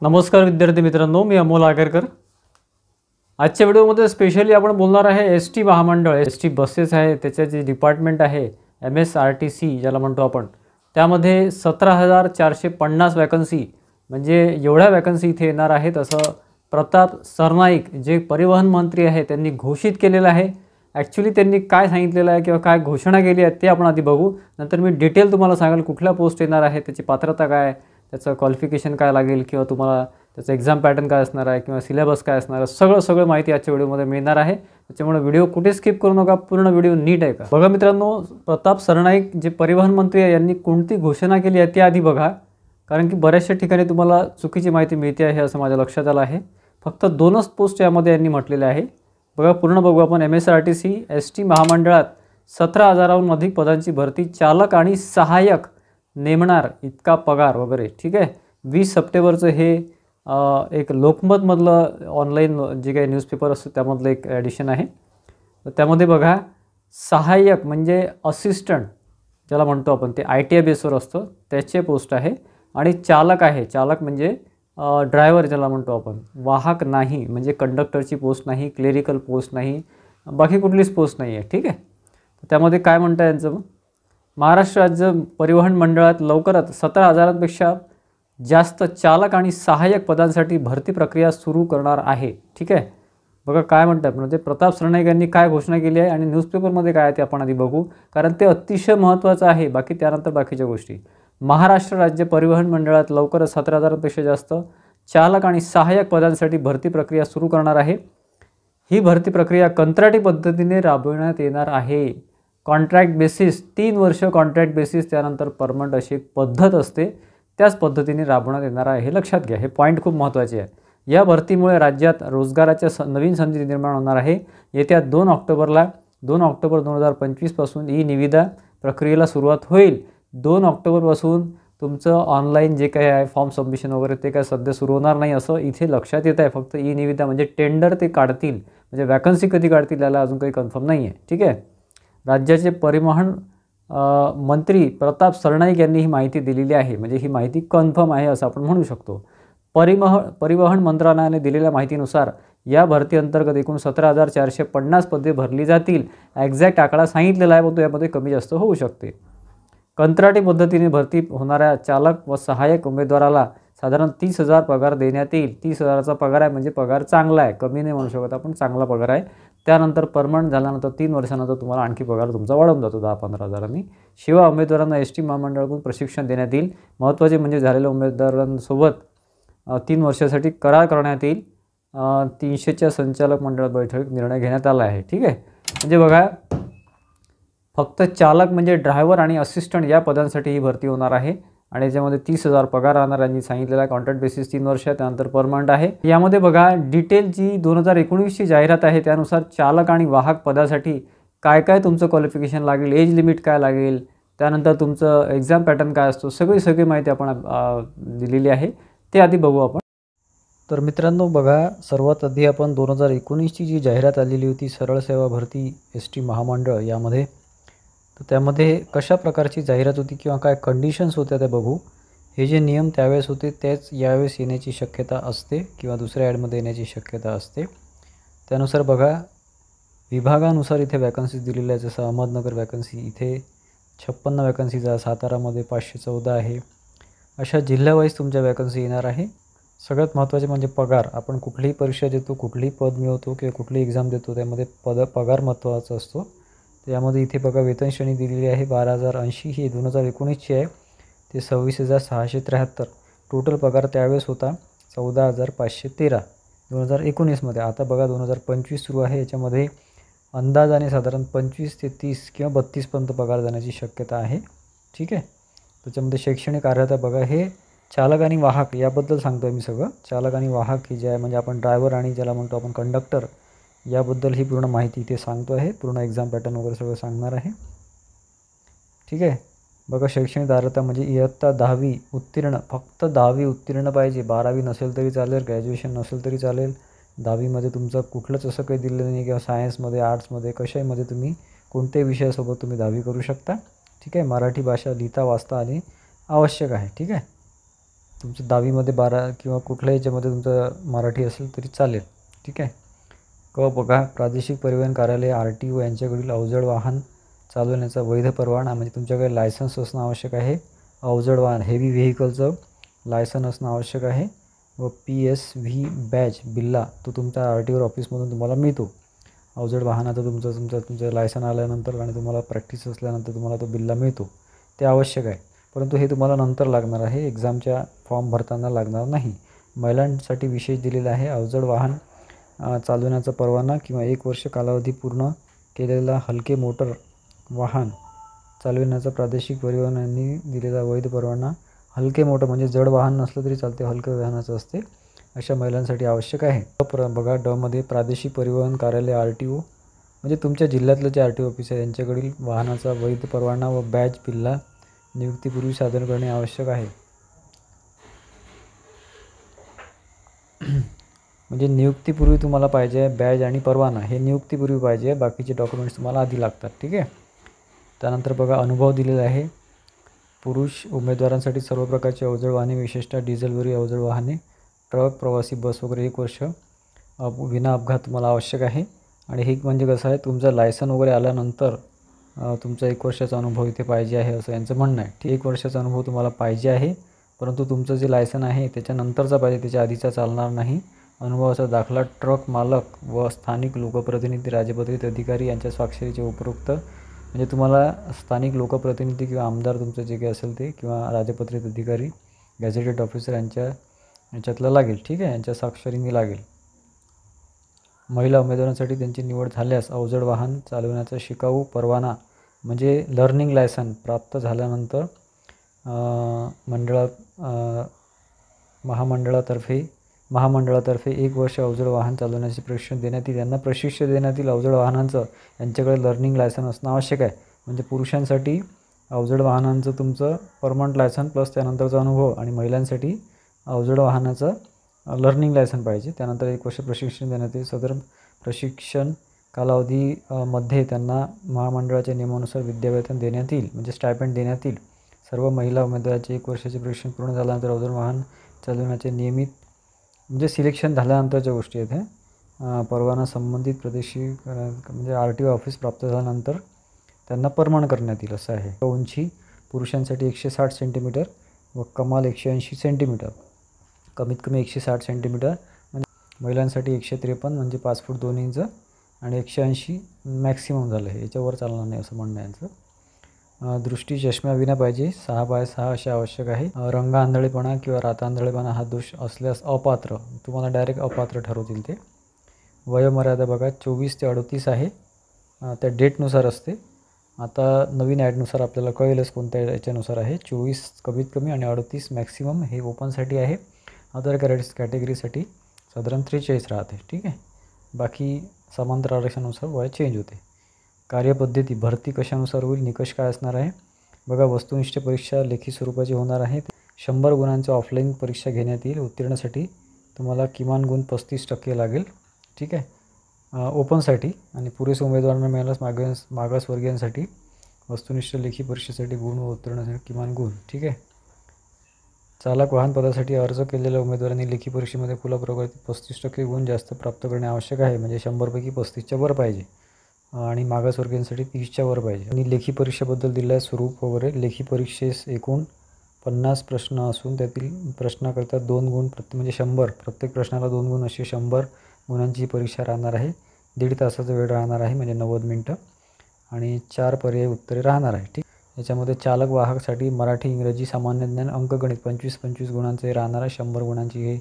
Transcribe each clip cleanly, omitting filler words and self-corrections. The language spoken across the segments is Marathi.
नमस्कार विद्यार्थी मित्रांनो, मी अमोल आगरकर। आजच्या व्हिडिओमध्ये स्पेशली आपण बोलणार आहे एसटी महामंडळ, एसटी बसेस आहे, त्याचे जे डिपार्टमेंट आहे MSRTC ज्याला म्हणतो आपण, त्यामध्ये 17,450 वॅकन्सी, म्हणजे एवढ्या वॅकन्सी इथे येणार आहेत असं प्रताप सरनाईक जे परिवहन मंत्री आहे त्यांनी घोषित केलेलं आहे। ॲक्च्युली त्यांनी काय सांगितलेलं आहे किंवा काय घोषणा केली आहे ते आपण आधी बघू, नंतर मी डिटेल तुम्हाला सांगेल कुठल्या पोस्ट येणार आहे, त्याची पात्रता काय, त्याचं क्वालिफिकेशन काय लागेल किंवा तुम्हाला त्याचं एक्झाम पॅटर्न काय असणार आहे किंवा सिलेबस काय असणार आहे, सगळं माहिती आजच्या व्हिडिओमध्ये मिळणार आहे। त्याच्यामुळे व्हिडिओ कुठे स्किप करू नका, पूर्ण व्हिडिओ नीट आहे का बघा। मित्रांनो, प्रताप सरनाईक जे परिवहन मंत्री आहे यांनी कोणती घोषणा केली आहे ते आधी बघा, कारण की बऱ्याचशा ठिकाणी तुम्हाला चुकीची माहिती मिळते आहे असं माझ्या लक्षात आलं आहे। फक्त 2च पोस्ट यामध्ये यांनी म्हटलेले आहे बघा। पूर्ण बघू आपण। MSRTC ST महामंडळात 17,000हून अधिक पदांची भरती, चालक आणि सहाय्यक नेमणार, इतका पगार वगैरे, ठीक आहे। 20 सप्टेंबरचं हे एक लोकमतमधलं ऑनलाईन जे काही न्यूजपेपर असतो त्यामधलं एक ॲडिशन आहे। तर त्यामध्ये बघा, सहाय्यक म्हणजे असिस्टंट ज्याला म्हणतो आपण, ते ITI बेसवर असतं, त्याचे पोस्ट आहे। आणि चालक आहे, चालक म्हणजे ड्रायव्हर ज्याला म्हणतो आपण, वाहक नाही म्हणजे कंडक्टरची पोस्ट नाही, क्लेरिकल पोस्ट नाही, बाकी कुठलीच पोस्ट नाही आहे, ठीक आहे। त्यामध्ये काय म्हणतं यांचं, महाराष्ट्र राज्य परिवहन मंडळात लवकरच 17,000पेक्षा जास्त चालक आणि सहाय्यक पदांसाठी भरती प्रक्रिया सुरू करणार आहे, ठीक आहे। बघा काय म्हणतात, म्हणजे प्रताप सरनाईक यांनी काय घोषणा केली आहे आणि न्यूजपेपरमध्ये काय आहे ते आपण आधी बघू, कारण ते अतिशय महत्त्वाचं आहे। बाकी त्यानंतर बाकीच्या गोष्टी। महाराष्ट्र राज्य परिवहन मंडळात लवकरच 17,000पेक्षा जास्त चालक आणि सहाय्यक पदांसाठी भरती प्रक्रिया सुरू करणार आहे। ही भरती प्रक्रिया कंत्राटी पद्धतीने राबविण्यात येणार आहे। कॉन्ट्रॅक्ट बेसिस, 3 वर्ष कॉन्ट्रॅक्ट बेसिस, त्यानंतर परमनंट अशी एक पद्धत असते, त्याच पद्धतीने राबवण्यात येणार आहे। हे लक्षात घ्या, हे पॉईंट खूप महत्त्वाचे आहे। या भरतीमुळे राज्यात रोजगाराच्या नवीन संधी निर्माण होणार आहे। येत्या 2 ऑक्टोबर 2025 पासून ई निविदा प्रक्रियेला सुरुवात होईल। 2 ऑक्टोबरपासून तुमचं ऑनलाईन जे काही आहे फॉर्म सबमिशन वगैरे ते काय सध्या सुरू होणार नाही असं इथे लक्षात येत आहे। फक्त ई निविदा म्हणजे टेंडर ते काढतील, म्हणजे वॅकन्सी कधी काढतील याला अजून काही कन्फर्म नाही आहे, ठीक आहे। राज्याचे परिवहन मंत्री प्रताप सरनाईक यांनी ही माहिती दिलेली आहे, म्हणजे ही माहिती कन्फर्म आहे असं आपण म्हणू शकतो। परिवहन मंत्रालयाने दिलेल्या माहितीनुसार या भरती अंतर्गत एकूण 17,450 पदे भरली जातील। एक्झॅक्ट आकडा सांगितलेला आहे, पण तो यामध्ये कमी जास्त होऊ शकते। कंत्राटी पद्धतीने भरती होणाऱ्या चालक व सहाय्यक उमेदवाराला साधारण 30,000 पगार देण्यात येईल। 30,000चा पगार आहे, म्हणजे पगार चांगला आहे, कमी नाही म्हणू शकत आपण, चांगला पगार आहे। त्यानंतर परमनंट झाल्यानंतर 3 वर्षानंतर तुम्हाला आणखी पगार तुमचा वाढून जातो 10-15 हजारांनी। शिवाय उमेदवारांना ST महामंडळाकडून प्रशिक्षण देण्यात येईल। महत्त्वाचे म्हणजे झालेल्या उमेदवारांसोबत 3 वर्षासाठी करार करण्यात येईल। 300च्या संचालक मंडळ बैठकीत निर्णय घेण्यात आला आहे, ठीक आहे। म्हणजे बघा, फक्त चालक म्हणजे ड्रायव्हर आणि असिस्टंट या पदांसाठी ही भरती होणार आहे आणि याच्यामध्ये 30,000 पगार राहणार यांनी सांगितलेला आहे। कॉन्ट्रॅक्ट बेसिस 3 वर्ष, त्यानंतर परमनंट आहे। यामध्ये बघा, डिटेल जी 2019ची जाहिरात आहे त्यानुसार चालक आणि वाहक पदासाठी काय काय तुमचं क्वालिफिकेशन लागेल, एज लिमिट काय लागेल, त्यानंतर तुमचं एक्झाम पॅटर्न काय असतो, सगळी माहिती आपण दिलेली आहे, ते आधी बघू आपण। तर मित्रांनो बघा, सर्वात आधी आपण 2019ची जी जाहिरात आलेली होती सरळ सेवा भरती ST महामंडळ यामध्ये, तर त्यामध्ये कशा प्रकारची जाहिरात होती किंवा काय कंडिशन्स होत्या त्या बघू। हे जे नियम त्यावेळेस होते तेच यावेळेस येण्याची शक्यता असते किंवा दुसऱ्या ॲडमध्ये येण्याची शक्यता असते। त्यानुसार बघा, विभागानुसार इथे वॅकन्सीज दिलेल्या आहेत। जसं अहमदनगर वॅकन्सी इथे 56 वॅकन्सीज आहे, सातारामध्ये 514 आहे। अशा जिल्ह्यावाईज तुमच्या वॅकन्सी येणार आहे। सगळ्यात महत्त्वाचे म्हणजे पगार। आपण कुठलीही परीक्षा देतो, कुठलीही पद मिळवतो किंवा कुठलीही एक्झाम देतो, त्यामध्ये पगार महत्त्वाचा असतो। त्यामध्ये इथे बघा, वेतन श्रेणी दिलेली आहे 12,080, ही 2019ची आहे, ते 26,673। टोटल पगार त्यावेळेस होता 14,513 2019मध्ये। आता बघा 2025 सुरू आहे, याच्यामध्ये अंदाजाने साधारण 25 ते 30 किंवा 32पर्यंत पगार जाण्याची शक्यता आहे, ठीक आहे। त्याच्यामध्ये शैक्षणिक अर्हता बघा, हे चालक आणि वाहक याबद्दल सांगतो आहे मी सगळं। चालक आणि वाहक ही जे आहे, म्हणजे आपण ड्रायव्हर आणि ज्याला म्हणतो आपण कंडक्टर, याबद्दल ही पूर्ण माहिती इथे सांगतो आहे। पूर्ण एक्झाम पॅटर्न वगैरे सगळं सांगणार आहे, ठीक आहे। बघा, शैक्षणिक अर्हता म्हणजे इयत्ता 10वी उत्तीर्ण, फक्त 10वी उत्तीर्ण पाहिजे, 12वी नसेल तरी चालेल, ग्रॅज्युएशन नसेल तरी चालेल। 10वीमध्ये तुमचं कुठलंच असं काही दिलेलं नाही किंवा सायन्समध्ये, आर्ट्समध्ये, कशामध्ये तुम्ही कोणत्याही विषयासोबत तुम्ही 10वी करू शकता, ठीक आहे. मराठी भाषा लिहिता वाचता आली आवश्यक आहे. ठीक आहे. तुमचं 10वीमध्ये 12 किंवा कुठल्याही याच्यामध्ये तुमचं मराठी असेल तरी चालेल. ठीक आहे. बघा, प्रादेशिक परिवहन कार्यालय RTO यांच्याकडील अवजड वाहन चालवण्याचा वैध परवाना म्हणजे तुमच्याकडे लायसन्स असणं आवश्यक आहे. अवजड वाहन हेवी व्हेकलचं लायसन असणं आवश्यक आहे. व PSV बॅच बिल्ला तो तुमच्या RTO ऑफिसमधून तुम्हाला मिळतो. अवजड वाहनाचं तुमचं लायसन आल्यानंतर आणि तुम्हाला प्रॅक्टिस असल्यानंतर तुम्हाला तो बिल्ला मिळतो. ते आवश्यक आहे. परंतु हे तुम्हाला नंतर लागणार आहे, एक्झामच्या फॉर्म भरताना लागणार नाही. महिलांसाठी विशेष दिलेला आहे. अवजड वाहन चालवण्याचा परवाना किंवा 1 वर्ष कालावधी पूर्ण केलेला हलके मोटर वाहन चालविण्याचा प्रादेशिक परिवहनाने दिलेला वैध परवाना. हलके मोटर म्हणजे जड वाहन नसलं तरी चालते, हलके वाहनाचं असते, अशा महिलांसाठी आवश्यक आहे. बघा, मध्ये प्रादेशिक परिवहन कार्यालय RTO म्हणजे तुमच्या जिल्ह्यातलं जे RTO ऑफिस आहे यांच्याकडील वाहनाचा वैध परवाना व बॅच बिल्ला नियुक्तीपूर्वी सादर करणे आवश्यक आहे. म्हणजे नियुक्तीपूर्वी तुम्हाला पाहिजे बॅज आणि परवाना हे नियुक्तीपूर्वी पाहिजे. बाकीचे डॉक्युमेंट्स तुम्हाला आधी लागतात. ठीक आहे. त्यानंतर बघा, अनुभव दिलेला आहे. पुरुष उमेदवारांसाठी सर्व प्रकारची अवजड वाहने विशेषतः डिझेलवरील अवजड वाहने, ट्रक, प्रवासी बस वगैरे 1 वर्ष विना अपघात तुम्हाला आवश्यक आहे. आणि हे म्हणजे कसं आहे, तुमचं लायसन वगैरे आल्यानंतर तुमचा 1 वर्षाचा अनुभव इथे पाहिजे आहे असं यांचं म्हणणं आहे. 1 वर्षाचा अनुभव तुम्हाला पाहिजे आहे, परंतु तुमचं जे लायसन आहे त्याच्यानंतरचा पाहिजे, त्याच्या आधीचा चालणार नाही. अनुभवाचा दाखला ट्रक मालक व स्थानिक लोकप्रतिनिधी, राजपत्रित अधिकारी यांच्या स्वाक्षरीचे उपरोक्त म्हणजे तुम्हाला स्थानिक लोकप्रतिनिधी किंवा आमदार तुमचं जे काही असेल ते किंवा राजपत्रित अधिकारी, गॅझेटेड ऑफिसर यांच्यातलं लागेल. ठीक आहे. यांच्या स्वाक्षरीने लागेल. महिला उमेदवारांसाठी त्यांची निवड झाल्यास अवजड वाहन चालवण्याचा शिकाऊ परवाना म्हणजे लर्निंग लायसन प्राप्त झाल्यानंतर महामंडळातर्फे 1 वर्ष अवजड वाहन चालवण्याचे प्रशिक्षण देण्यात येईल. यांना प्रशिक्षण देण्यात येईल. अवजड वाहनांचं यांच्याकडे लर्निंग लायसन असणं आवश्यक आहे. म्हणजे पुरुषांसाठी अवजड वाहनांचं तुमचं परमनंट लायसन प्लस त्यानंतरचा अनुभव आणि महिलांसाठी अवजड वाहनाचं लर्निंग लायसन पाहिजे. त्यानंतर 1 वर्ष प्रशिक्षण देण्यात येईल. सदर प्रशिक्षण कालावधीमध्ये त्यांना महामंडळाच्या नियमानुसार विद्यावेतन देण्यात येईल म्हणजे स्टायपेंड देण्यात येईल. सर्व महिला उमेदवाराचे 1 वर्षाचे प्रशिक्षण पूर्ण झाल्यानंतर अवजड वाहन चालवण्याचे नियमित म्हणजे सिलेक्शन झाल्यानंतरच्या गोष्टी आहेत हे. परवाना संबंधित प्रादेशिक म्हणजे RTO ऑफिस प्राप्त झाल्यानंतर त्यांना परवाना करण्यात येईल असं आहे. उंची पुरुषांसाठी 160 सेंटीमीटर व कमाल 180 सेंटीमीटर, कमीत कमी 160 सेंटीमीटर म्हणजे महिलांसाठी 153 म्हणजे 5 फूट 2 इंच आणि 180 मॅक्सिमम झालं आहे. याच्यावर चालणार नाही असं म्हणणं आहे यांचं. दृष्टी चष्म्याविना पाहिजे. 6x6 असे आवश्यक आहे. रंग आंधळेपणा किंवा रात आंधळेपणा हा दोष असल्यास अपात्र, तुम्हाला डायरेक्ट अपात्र ठरवतील ते. वयोमर्यादा बघा 24 ते 38 आहे. त्या डेटनुसार असते. आता नवीन ॲडनुसार आपल्याला कळेलच कोणत्या याच्यानुसार आहे. 24 कमीत कमी आणि 38 मॅक्सिमम हे ओपनसाठी आहे. अदर कॅटेगरीसाठी साधारण 43 राहते. ठीक आहे. बाकी समांतर आरक्षणानुसार वय चेंज होते. कार्यपद्धती भरती कशानुसार होईल, निकष काय असणार आहे बघा. वस्तुनिष्ठ परीक्षा लेखी स्वरूपाची होणार आहे. 100 गुणांची ऑफलाईन परीक्षा घेण्यात येईल. उत्तीर्णासाठी तुम्हाला किमान गुण 35% लागेल. ठीक आहे. ओपनसाठी आणि पुरेसे उमेदवारांना मिळाल्यास मागासवर्गीयांसाठी वस्तुनिष्ठ लेखी परीक्षेसाठी गुण व उत्तीर्णासाठी किमान गुण. ठीक आहे. चालक वाहन पदासाठी अर्ज केलेल्या उमेदवारांनी लेखी परीक्षेमध्ये खुला प्रकारचे 35% गुण जास्त प्राप्त करणे आवश्यक आहे. म्हणजे 100पैकी 35च्या वर पाहिजे आणि मागासवर्गीयांसाठी 30च्या वर पाहिजे. आणि लेखी परीक्षेबद्दल दिलेलं स्वरूप वगैरे. लेखी परीक्षेस एकूण 50 प्रश्न असून त्यातील प्रश्नाकरता 2 गुण म्हणजे 100, प्रत्येक प्रश्नाला 2 गुण अशी 100 गुणांची परीक्षा राहणार आहे. 1.5 तासाचा वेळ राहणार आहे म्हणजे 90 मिनटं आणि 4 पर्यायी उत्तरे राहणार आहे. ठीक. याच्यामध्ये चालक वाहकसाठी मराठी, इंग्रजी, सामान्य ज्ञान, अंकगणित 25-25 गुणांचं हे राहणार आहे. 100 गुणांची हे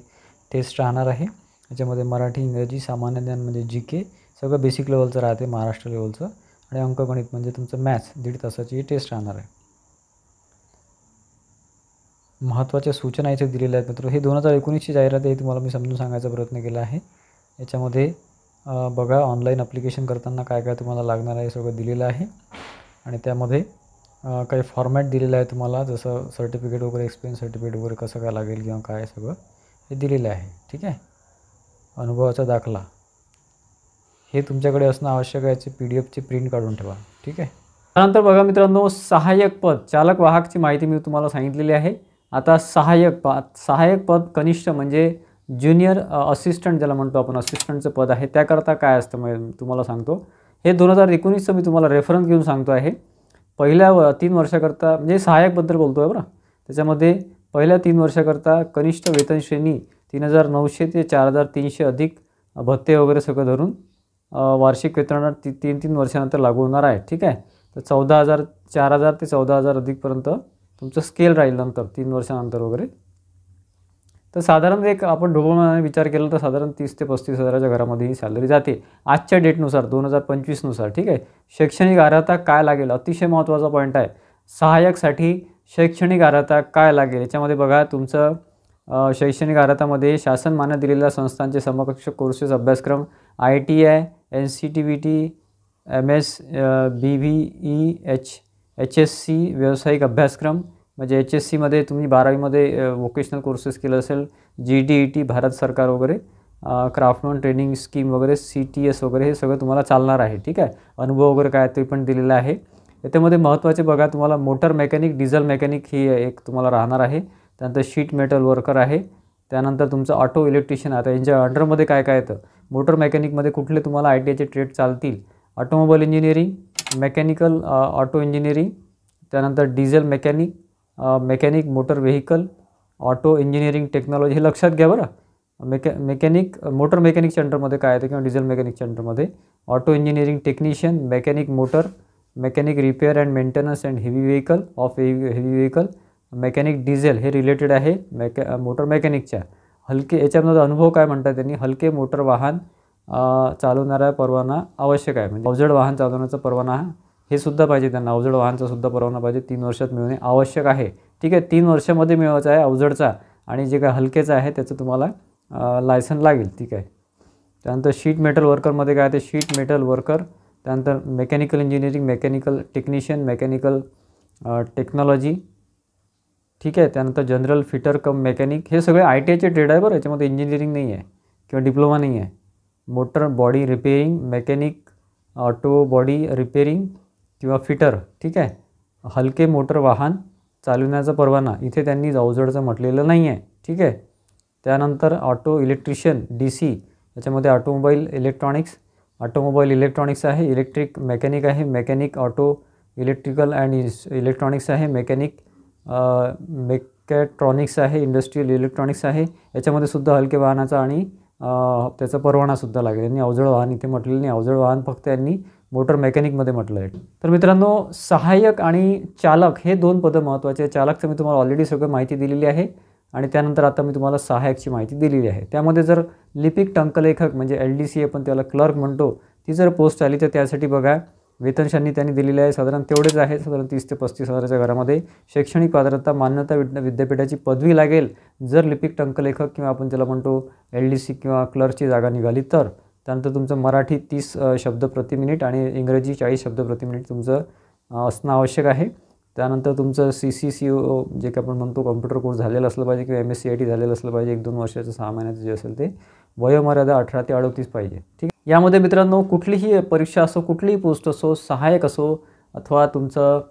टेस्ट राहणार आहे. याच्यामध्ये मराठी, इंग्रजी, सामान्य ज्ञान म्हणजे GK सगळं बेसिक लेवलचं राहते महाराष्ट्र लेवलचं आणि अंकगणित म्हणजे तुमचं मॅथ्स 1.5 तासाची ही टेस्ट राहणार आहे. महत्त्वाच्या सूचना इथे दिलेल्या आहेत मित्र. हे 2019ची जाहिरात आहे. तुम्हाला मी समजून सांगायचा प्रयत्न केला आहे. याच्यामध्ये बघा ऑनलाईन ॲप्लिकेशन करताना काय काय तुम्हाला लागणार आहे सगळं दिलेलं आहे आणि त्यामध्ये काही फॉर्मॅट दिलेलं आहे तुम्हाला, जसं सर्टिफिकेट वगैरे, एक्सपिरियन्स सर्टिफिकेट वगैरे कसं काय लागेल किंवा काय सगळं हे दिलेलं आहे. ठीक आहे. अनुभवाचा दाखला हे तुमच्याकडे असणं आवश्यक आहे. याची PDF ची प्रिंट काढून ठेवा. ठीक आहे. त्यानंतर बघा मित्रांनो, सहाय्यक पद, चालक वाहकची माहिती मी तुम्हाला सांगितलेली आहे. आता सहाय्यक पद कनिष्ठ म्हणजे ज्युनियर असिस्टंट ज्याला म्हणतो आपण, असिस्टंटचं पद आहे. त्याकरता काय असतं तुम्हाला सांगतो. हे 2019चं मी तुम्हाला रेफरन्स घेऊन सांगतो आहे. पहिल्या 3 वर्षाकरता म्हणजे सहाय्यकबद्दल बोलतो आहे बरं. त्याच्यामध्ये पहिल्या 3 वर्षाकरता कनिष्ठ वेतन श्रेणी 3,900 ते 4,300 अधिक भत्ते वगैरे सगळं धरून वार्षिक वेतनावर 3 वर्षानंतर लागू होणार आहे. ठीक आहे. तर 14,000 4,000 ते 14,000 अधिकपर्यंत तुमचं स्केल राहील नंतर 3 वर्षानंतर वगैरे. तर साधारण एक आपण ढोबळमानाने विचार केला तर साधारण 30 ते 35,000च्या घरामध्ये ही सॅलरी जाते आजच्या डेटनुसार 2025नुसार. ठीक आहे. शैक्षणिक अर्हता काय लागेल, अतिशय महत्त्वाचा पॉईंट आहे. सहाय्यकसाठी शैक्षणिक अर्हता काय लागेल याच्यामध्ये बघा, तुमचं शैक्षणिक अर्हतामध्ये शासन मान्य दिलेल्या संस्थांचे समकक्ष कोर्सेस अभ्यासक्रम, ITI, NCTVT, MS, BVE, HSC व्यावसायिक अभ्यासक्रम म्हणजे HSCमध्ये तुम्ही 12वीमध्ये वोकेशनल कोर्सेस केलं असेल, GDET भारत सरकार वगैरे, क्राफ्टमन ट्रेनिंग स्कीम वगैरे, CTS वगैरे, हे सगळं तुम्हाला चालणार आहे. ठीक आहे. अनुभव वगैरे काय ते पण दिलेलं आहे. याच्यामध्ये महत्त्वाचे बघा, तुम्हाला मोटर मेकॅनिक, डिझेल मेकॅनिक ही एक तुम्हाला राहणार आहे. त्यानंतर शीट मेटल वर्कर आहे. त्यानंतर तुमचं ऑटो इलेक्ट्रिशियन. आता यांच्या अंडरमध्ये काय काय येतं, मोटर मेकॅनिकमध्ये कुठले तुम्हाला ITIचे ट्रेड चालतील, automobile engineering, mechanical auto engineering, त्यानंतर diesel mechanic motor vehicle, auto engineering technology. हे लक्षात घ्या बरं. मेकॅनिक मोटर मेकॅनिकच्या अंडरमध्ये काय येतं किंवा डिझेल मेकॅनिकच्या अंडरमध्ये auto engineering technician, mechanic motor, mechanic repair and maintenance and heavy vehicle heavy vehicle, mechanic diesel हे रिलेटेड आहे मोटर मेकॅनिकच्या. हलके याच्यामध्ये अनुभव काय म्हणतात त्यांनी, हलके मोटर वाहन चालवणारा परवाना आवश्यक आहे. म्हणजे अवजड वाहन चालवण्याचा परवाना हे सुद्धा पाहिजे त्यांना, अवजड वाहनचा सुद्धा परवाना पाहिजे. 3 वर्षात मिळवणे आवश्यक आहे. ठीक आहे. 3 वर्षामध्ये मिळवायचा आहे अवजडचा, आणि जे काय हलकेचं आहे त्याचं तुम्हाला लायसन लागेल. ठीक आहे. त्यानंतर शीट मेटल वर्करमध्ये काय, ते शीट मेटल वर्कर, त्यानंतर mechanical engineering, mechanical technician, mechanical technology. ठीक आहे. त्यानंतर जनरल फिटर कम मेकॅनिक. हे सगळे ITIचे ट्रेड आहे बरं. याच्यामध्ये इंजिनिअरिंग नाही आहे किंवा डिप्लोमा नाही आहे. Motor body repairing, mechanic auto body repairing किंवा फिटर. ठीक आहे. हलके मोटर वाहन चालवण्याचा परवाना, इथे त्यांनी अवजडचं म्हटलेलं नाही आहे. ठीक आहे. त्यानंतर ऑटो इलेक्ट्रिशियन DC, याच्यामध्ये ऑटोमोबाईल इलेक्ट्रॉनिक्स आहे, इलेक्ट्रिक मेकॅनिक आहे, mechanic auto electrical and electronics आहे, मेकॅट्रॉनिक्स आहे, इंडस्ट्रियल इलेक्ट्रॉनिक्स आहे. याच्यामध्ये सुद्धा हलके वाहनाचा आणि त्याचा परवानासुद्धा लागेल. यांनी अवजड वाहन इथे म्हटलेलं नाही, अवजड वाहन फक्त यांनी मोटर मेकॅनिकमध्ये म्हटलं आहे. तर मित्रांनो, सहाय्यक आणि चालक हे 2 पदं महत्त्वाचे आहे. चालकचं मी तुम्हाला ऑलरेडी सगळं माहिती दिलेली आहे, आणि त्यानंतर आता मी तुम्हाला सहाय्यकची माहिती दिलेली आहे. त्यामध्ये जर लिपिक टंकलेखक म्हणजे LDC आपण त्याला क्लर्क म्हणतो, ती जर पोस्ट आली तर त्यासाठी बघा वेतनशांनी त्यांनी दिलेली आहे, साधारण तेवढेच आहे, साधारण 30 ते 35,000च्या घरामध्ये. शैक्षणिक पात्रता मान्यता विद्यापीठाची पदवी लागेल जर लिपिक टंकलेखक किंवा आपण त्याला म्हणतो LDC किंवा क्लर्कची जागा निघाली तर. त्यानंतर तुमचं मराठी 30 शब्द प्रति मिनिट आणि इंग्रजी 40 शब्द प्रति मिनिट तुमचं असणं आवश्यक आहे. त्यानंतर तुमचं CCCO जे की आपण म्हणतो कॉम्प्युटर कोर्स झालेलं असलं पाहिजे किंवा MSc झालेलं असलं पाहिजे. 1-2 वर्षाचं 6 महिन्याचं जे असेल ते. वयोमर्यादा 18 ते 38 पाहिजे. ठीक आहे. यामध्ये मित्रांनो कुठलीही परीक्षा असो, कुठलीही पोस्ट असो, सहाय्यक असो अथवा तुमचं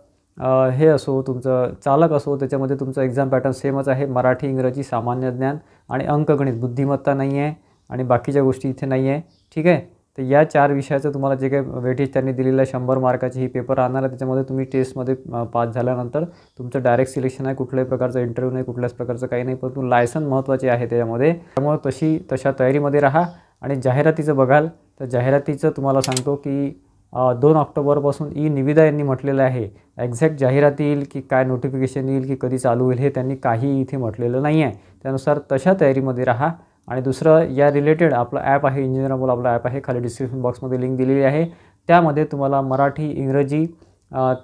हे असो, तुमचं चालक असो, त्याच्यामध्ये तुमचं एक्झाम पॅटर्न सेमच आहे. मराठी, इंग्रजी, सामान्य ज्ञान आणि अंकगणित. बुद्धिमत्ता नाही आहे आणि बाकीच्या गोष्टी इथे नाही आहे. ठीक आहे. तर या 4 विषयाचं तुम्हाला जे काही वेटेज त्यांनी दिलेलं आहे 100 मार्काची ही पेपर राहणार आहे. त्याच्यामध्ये तुम्ही टेस्टमध्ये पास झाल्यानंतर तुमचं डायरेक्ट सिलेक्शन आहे. कुठल्याही प्रकारचा इंटरव्ह्यू नाही, कुठल्याच प्रकारचं काही नाही, परंतु लायसन महत्त्वाचे आहे त्याच्यामध्ये. त्यामुळे तशा तयारीमध्ये राहा. आणि जाहिरातीचं बघाल तर जाहिरातीचं तुम्हाला सांगतो की 2 ऑक्टोबरपासून निविदा यांनी म्हटलेलं आहे. एक्झॅक्ट जाहिरात येईल की काय नोटिफिकेशन येईल की कधी चालू होईल हे त्यांनी काही इथे म्हटलेलं नाही आहे. त्यानुसार तशा तयारीमध्ये राहा. आणि दुसरं या रिलेटेड आपलं ॲप आहे, इंजिनियर अमोल आपला ॲप आहे, खाली डिस्क्रिप्शन बॉक्समध्ये लिंक दिलेली आहे. त्यामध्ये तुम्हाला मराठी, इंग्रजी,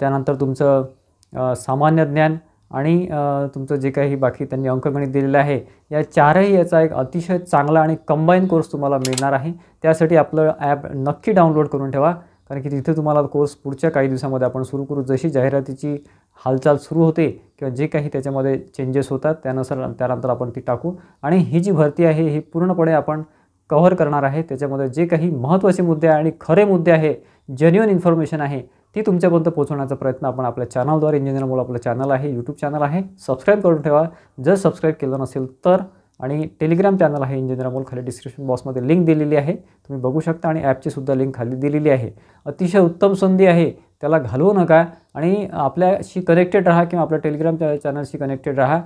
त्यानंतर तुमचं सामान्य ज्ञान आणि तुमचं जे काही बाकी त्यांनी अंकगणित दिलेलं आहे, या 4ही याचा एक अतिशय चांगला आणि कंबाईन कोर्स तुम्हाला मिळणार आहे. त्यासाठी आपलं ॲप नक्की डाउनलोड करून ठेवा, कारण की तिथे तुम्हाला कोर्स पुढच्या काही दिवसामध्ये आपण सुरू करू. जशी जाहिरातीची हालचाल सुरू होते किंवा जे काही त्याच्यामध्ये चेंजेस होतात त्यानंतर आपण ती टाकू. आणि ही जी भरती आहे ही पूर्णपणे आपण कव्हर करणार आहे. त्याच्यामध्ये जे काही महत्त्वाचे मुद्दे आणि खरे मुद्दे आहे, जेन्युइन इन्फॉर्मेशन आहे ती तुमच्यापर्यंत पोहोचवण्याचा प्रयत्न आपण आपल्या चॅनलद्वारे इंजिनियर अमोल आपलं चॅनल आहे, यूट्यूब चॅनल आहे, सबस्क्राईब करून ठेवा जर सबस्क्राईब केलं नसेल तर. आणि टेलिग्राम चॅनल आहे इंजिनियर अमोल, खाली डिस्क्रिप्शन बॉक्समध्ये लिंक दिलेली आहे, तुम्ही बघू शकता. आणि ॲपची सुद्धा लिंक खाली दिलेली आहे. अतिशय उत्तम संधी आहे, त्याला घालवू नका आणि आपल्याशी कनेक्टेड राहा किंवा आपल्या टेलिग्राम चॅनलशी कनेक्टेड राहा.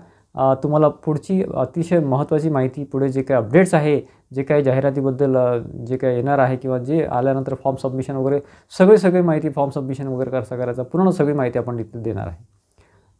तुम्हाला पुढची अतिशय महत्त्वाची माहिती, पुढे जे काही अपडेट्स आहे, जे काही जाहिरातीबद्दल जे काही येणार आहे किंवा जे आल्यानंतर फॉर्म सबमिशन वगैरे सगळी माहिती, फॉर्म सबमिशन वगैरे कसं करायचं पूर्ण सगळी माहिती आपण इथे देणार आहे.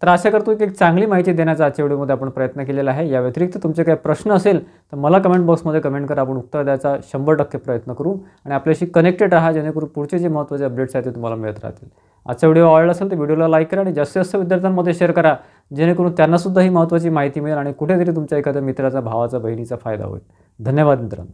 तर आशा करतो की एक चांगली माहिती देण्याचा आजच्या व्हिडिओमध्ये आपण प्रयत्न केलेला आहे. या व्यतिरिक्त तुमचे काही प्रश्न असेल तर मला कमेंट बॉक्समध्ये कमेंट करा, आपण उत्तर द्यायचा 100% प्रयत्न करू आणि आपल्याशी कनेक्टेड राहा, जेणेकरून पुढचे जे महत्त्वाचे अपडेट्स आहेत ते तुम्हाला मिळत राहतील. आजचा व्हिडिओ आवडला असेल तर व्हिडिओला लाईक करा आणि जास्तीत जास्त विद्यार्थ्यांमध्ये शेअर करा, जेणेकरून त्यांनासुद्धा ही महत्त्वाची माहिती मिळेल आणि कुठेतरी तुमच्या एखाद्या मित्राचा, भावाचा, बहिणीचा फायदा होईल. धन्यवाद मित्रांनो.